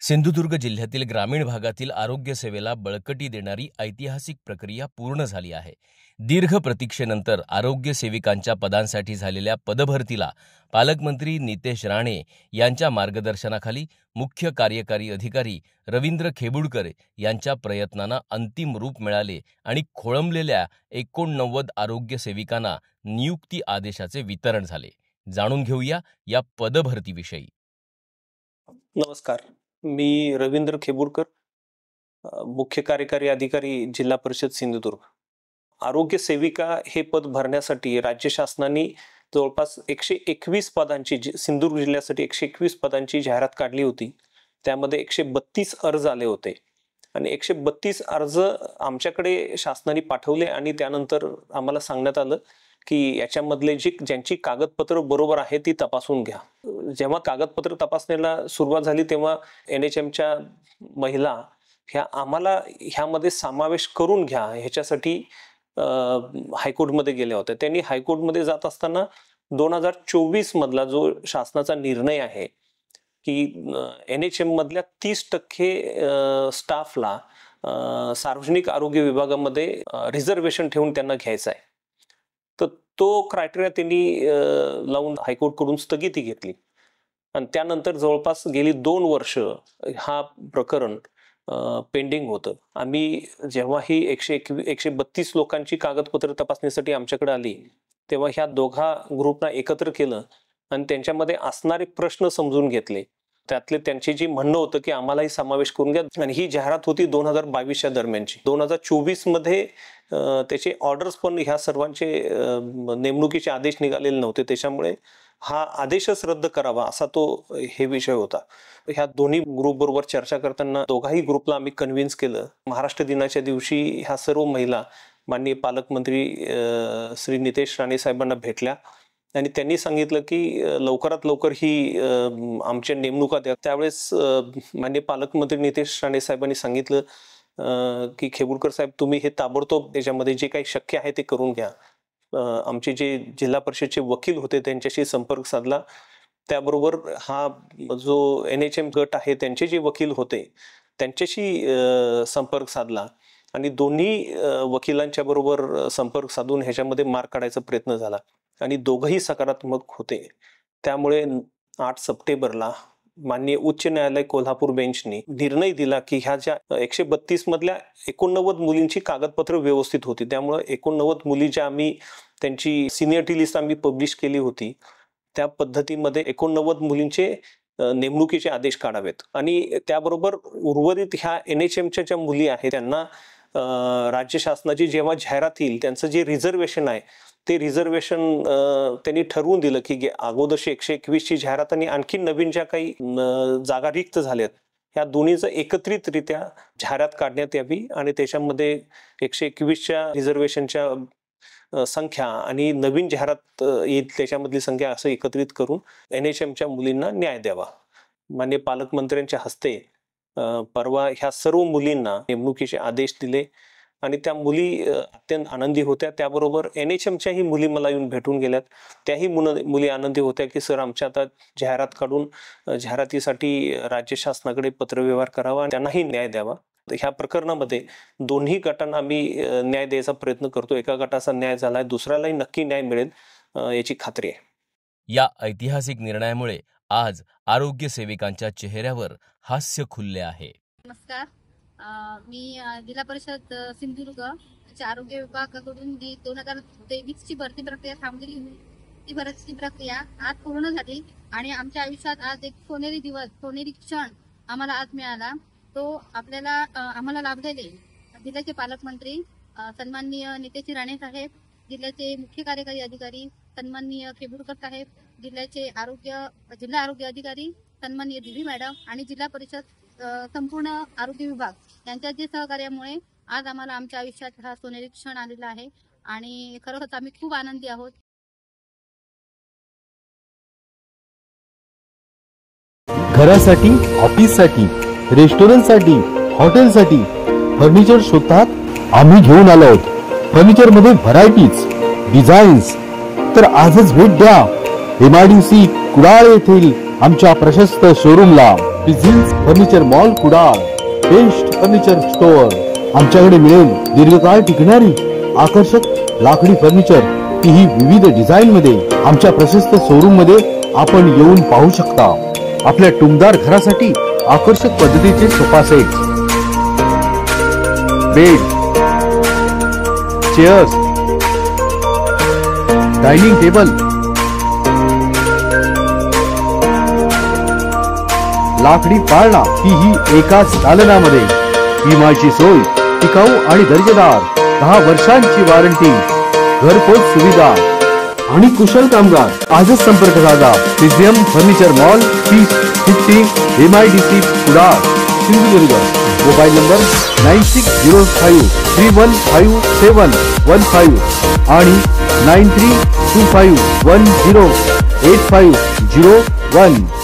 सिंधुदुर्ग जिल्ह्यातील ग्रामीण भागातील आरोग्य सेवेला बळकटी देणारी ऐतिहासिक प्रक्रिया पूर्ण झाली आहे। दीर्घ प्रतीक्षेनंतर आरोग्य सेविकांच्या पदांसाठी झालेल्या पदभरतीला पालकमंत्री नितेश राणे यांच्या मार्गदर्शनाखाली मुख्य कार्यकारी अधिकारी रवींद्र खेबुडकर यांच्या प्रयत्नांना अंतिम रूप मिळाले आणि खोळंबलेल्या 89 आरोग्य सेविकांना नियुक्ती आदेशाचे वितरण झाले। जाणून घेऊया या पदभरतीविषयी। नमस्कार, मी रवींद्र खेबुडकर, मुख्य कार्यकारी अधिकारी जिल्हा परिषद सिंधुदुर्ग। आरोग्य सेविका हे पद भरण्यासाठी राज्य शासनाने जवळपास 121 पदांची सिंधुदुर्ग जिल्ह्यासाठी 121 पदांची जाहिरात काढली होती। त्यामध्ये 132 अर्ज आले होते आणि 132 अर्ज आमच्याकडे शासनाने पाठवले आणि त्यानंतर आम्हाला सांगण्यात आलं की याच्यामधले ज्यांची कागदपत्र बरोबर आहे ती तपासून घ्या। जेव्हा कागदपत्र तपासणीला सुरुवात झाली तेव्हा NHMच्या महिला ह्या आम्हाला ह्यामध्ये समावेश करून घ्या ह्याच्यासाठी हायकोर्टमध्ये गेल्या होत्या। त्यांनी हायकोर्टमध्ये जात असताना 2024 मधला जो शासनाचा निर्णय आहे की NHM मधल्या 30% स्टाफला सार्वजनिक आरोग्य विभागामध्ये रिझर्वेशन ठेवून त्यांना घ्यायचा आहे, तर तो क्रायटेरिया त्यांनी लावून हायकोर्ट कडून स्थगिती घेतली आणि त्यानंतर जवळपास गेली 2 वर्ष हा प्रकरण पेंडिंग होतं। आम्ही जेव्हा ही 132 लोकांची कागदपत्र तपासणीसाठी आमच्याकडे आली तेव्हा ह्या दोघा ग्रुपना एकत्र केलं आणि त्यांच्यामध्ये असणारे प्रश्न समजून घेतले। त्यातले त्यांची जी म्हणणं होतं की आम्हालाही समावेश करून घ्या आणि ही जाहिरात होती 2022च्या दरम्यानची। 2024 मध्ये त्याचे ऑर्डर्स पण ह्या सर्वांचे नेमणुकीचे आदेश निघालेले नव्हते, त्याच्यामुळे हा आदेशच रद्द करावा असा तो हे विषय होता। ह्या दोन्ही ग्रुप बरोबर चर्चा करताना दोघाही ग्रुपला आम्ही कन्व्हिन्स केलं। महाराष्ट्र दिनाच्या दिवशी ह्या सर्व महिला माननीय पालकमंत्री श्री नितेश राणे साहेबांना भेटल्या आणि त्यांनी सांगितलं की लवकरात लवकर ही आमच्या नेमणुका द्या। त्यावेळेस माननीय पालकमंत्री नितेश राणे साहेबांनी सांगितलं की खेबुडकर साहेब तुम्ही हे ताबडतोब त्याच्यामध्ये जे काही शक्य आहे ते करून घ्या। आमचे जे जिल्हा परिषदचे वकील होते त्यांच्याशी संपर्क साधला, त्याबरोबर हा जो NHM गट आहे त्यांचे जे वकील होते त्यांच्याशी संपर्क साधला आणि दोन्ही वकिलांच्या बरोबर संपर्क साधून ह्याच्यामध्ये मार्ग काढायचा प्रयत्न झाला आणि दोघंही सकारात्मक होते। त्यामुळे 8 सप्टेंबरला माननीय उच्च न्यायालय कोल्हापूर बेंचने निर्णय दिला की ह्या ज्या 132 मधल्या 89 मुलींची कागदपत्र व्यवस्थित होती, त्यामुळे 89 मुली ज्या आम्ही त्यांची सिनियरिटी लिस्ट आम्ही पब्लिश केली होती त्या पद्धतीमध्ये 89 मुलींचे नेमणुकीचे आदेश काढावेत आणि त्याबरोबर उर्वरित ह्या NHMच्या ज्या मुली आहेत त्यांना राज्य शासनाची जेव्हा जाहिरात येईल त्यांचं जे रिझर्वेशन आहे ते रिझर्वेशन त्यांनी ठरवून दिलं की अगोदरशी 121 ची जाहिरात आणि आणखी नवीन ज्या काही जागा रिक्त झाल्यात ह्या दोन्हीचं एकत्रितरित्या जाहिरात काढण्यात यावी आणि त्याच्यामध्ये 121च्या रिझर्वेशनच्या संख्या आणि नवीन जाहिरात येईल त्याच्यामधली संख्या असं एकत्रित करून NHMच्या मुलींना न्याय द्यावा। माननीय पालकमंत्र्यांच्या हस्ते परवा ह्या सर्व मुलींना नेमणुकीचे आदेश दिले आणि त्या मुली अत्यंत आनंदी होत्या। त्याबरोबर NHMच्याही मुली मला येऊन भेटून गेल्यात, त्याही मुली आनंदी होत्या की सर आमच्या आता जाहिरात काढून जाहिरातीसाठी राज्य शासनाकडे पत्रव्यवहार करावा आणि त्यांनाही न्याय द्यावा। ह्या प्रकरणामध्ये दोन्ही गटांना आम्ही न्याय द्यायचा प्रयत्न करतो। एका गटाचा न्याय झालाय, दुसऱ्यालाही नक्की न्याय मिळेल याची खात्री आहे। या ऐतिहासिक निर्णयामुळे आज आरोग्य सेविकांच्या चेहऱ्यावर हास्य खुलले आहे। नमस्कार, मी जिल्हा परिषद सिंधुदुर्ग आरोग्य विभागाकडून जी 2023 ची भरती प्रक्रिया थांबलेली होती ती भरती प्रक्रिया आज पूर्ण झाली आणि आमच्या आयुष्यात आज एक सोनेरी दिवस, सोनेरी क्षण आम्हाला आज मिळाला। तो आम्हाला लाभलेले जिल्ह्याचे पालकमंत्री सन्माननीय नितेश राणे साहेब, जिल्ह्याचे मुख्य कार्यकारी अधिकारी सन्माननीय खेबुडकर साहेब, जिल्हा आरोग्य अधिकारी सन्माननीय दिवी मॅडम आणि जिल्हा परिषद संपूर्ण आरोग्य विभाग यांच्या जे सहकार्यामुळे आज आम्हाला आमच्या आयुष्यात हा सोनेरी क्षण आलेला आहे आणि खरोखरच आम्ही खूप आनंदी आहोत। घरासाठी, ऑफिससाठी, रेस्टॉरंटसाठी, हॉटेलसाठी फर्निचर शोधतात आम्ही घेऊन आलो आहोत। फर्निचर मध्ये व्हरायटीज, डिझाईन्स, तर आजच भेट द्या MIDC कुडाळ येथील आमच्या प्रशस्त शोरूमला। प्रिझिन्स furniture mall Kudal, best furniture store. आमच्याकडे मिळेल दीर्घकाळ टिकणारी आकर्षक लाकडी फर्निचर, तीही विविध डिझाईन मध्ये. आमच्या प्रशस्त शोरूम मध्ये आपण येऊन पाहू शकता. आपल्या टुमदार घरासाठी आकर्षक पद्धतीचे sofa set, bed, chairs, dining table, लाकडी पाळणा, तीही एकाच दालनामध्ये. विम्याची सोय, टिकाऊ आणि दर्जेदार, 10 वर्षांची वॉरंटी, घरपोच सुविधा आणि कुशल कामगार. आजच संपर्क साधा. प्रिझियम furniture mall, 3050 MIDC Kudal, Sindhudurg. Mobile number 9605315715 आणि 9325108501.